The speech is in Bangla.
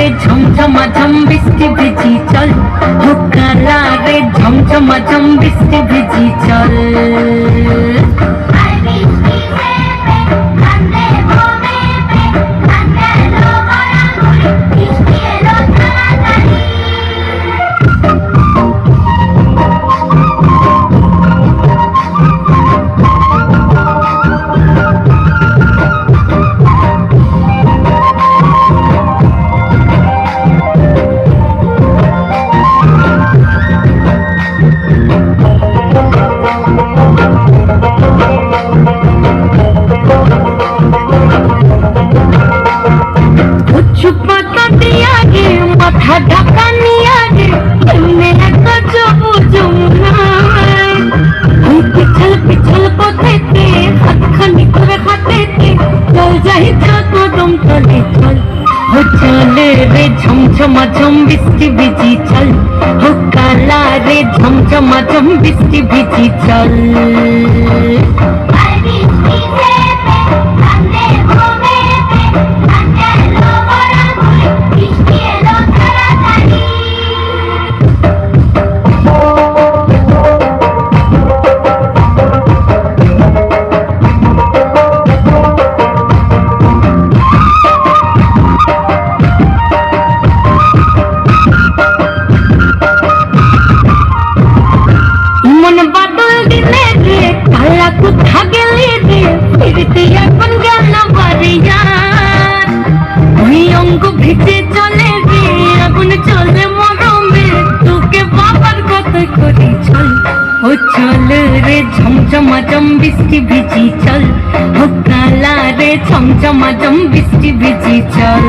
রে ঝমঝমাঝম বৃষ্টি ভিজি চল, কালা রে ঝমঝমাঝম বৃষ্টি ভিজি চল। মাথা ঢাকা নিয়ে রে এমনি একটা সবুজ পিছল পিছল পথেতে হাতখানি করে হাতেতে চল যাই কদম তলে চল। চলে রে ঝমঝমাঝম বৃষ্টি ভিজি চল, কালা রে ঝমঝমাঝম বৃষ্টি ভিজি চল। মন বাদল দিলে রে কালা কোথা গেলে রে, ফিরতে এখন গেল বাড়িয়া। ওই অঙ্গ ভিজে চলে রে আগুন চলে মরমে, তোকে বাবার কথা করি চল। চল রে ঝমঝমাঝম বৃষ্টি ভিজি চল, কালা রে ঝমঝমাঝম বৃষ্টি ভিজি চল।